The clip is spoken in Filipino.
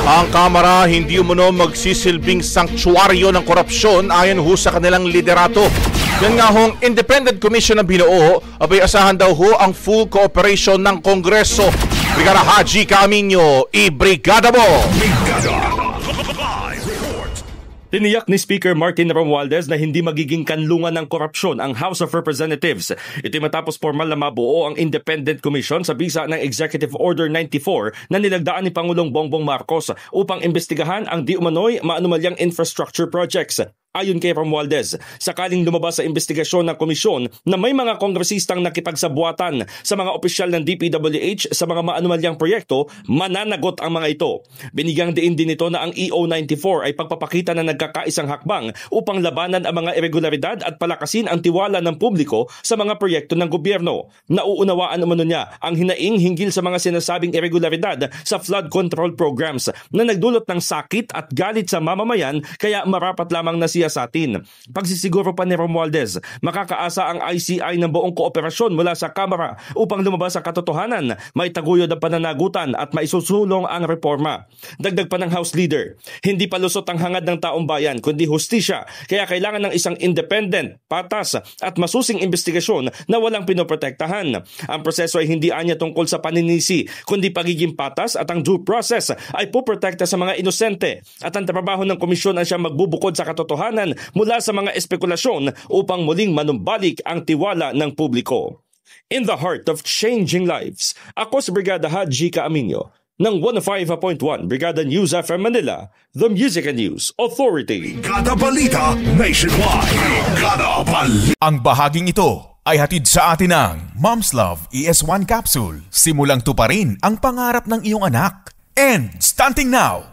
Ang Kamara hindi umano magsisilbing sanktuaryo ng korupsyon ayon ho sa kanilang liderato. Yan nga hong independent commission na binuo, abay asahan daw ho ang full cooperation ng Kongreso. Brigada Haji Caaminio, ibrigada mo! Tiniyak ni Speaker Martin Romualdez na hindi magiging kanlungan ng korupsyon ang House of Representatives. Ito matapos formal na mabuo ang Independent Commission sa bisa ng Executive Order 94 na nilagdaan ni Pangulong Bongbong Marcos upang imbestigahan ang di umano'y maanumalyang infrastructure projects. Ayon kay Romualdez, sakaling lumabas sa investigasyon ng komisyon na may mga kongresistang nakipagsabuatan sa mga opisyal ng DPWH sa mga maanumalyang proyekto, mananagot ang mga ito. Binigyang diin din ito na ang EO94 ay pagpapakita na nagkakaisang hakbang upang labanan ang mga irregularidad at palakasin ang tiwala ng publiko sa mga proyekto ng gobyerno. Nauunawaan umano niya ang hinaing hinggil sa mga sinasabing irregularidad sa flood control programs na nagdulot ng sakit at galit sa mamamayan kaya marapat lamang na sa atin. Pagsisiguro pa ni Romualdez, makakaasa ang ICI ng buong kooperasyon mula sa Kamara upang lumabas sa katotohanan, maitaguyod ang pananagutan at maisusulong ang reforma. Dagdag pa ng House Leader, hindi palusot ang hangad ng taong bayan kundi hustisya, kaya kailangan ng isang independent, patas at masusing investigasyon na walang pinoprotektahan. Ang proseso ay hindi anya tungkol sa paninisi kundi pagiging patas at ang due process ay puprotekta sa mga inosente at ang trabaho ng komisyon ay siyang magbubukod sa katotohanan mula sa mga espekulasyon upang muling manumbalik ang tiwala ng publiko. In the heart of changing lives, ako si Brigada Haji Caaminio ng 105.1 Brigada News FM Manila, the Music and News Authority. Brigada Balita Nationwide. Brigada Balita. Ang bahaging ito ay hatid sa atin ng Mom's Love ES1 Capsule. Simulang tuparin ang pangarap ng iyong anak. And starting now,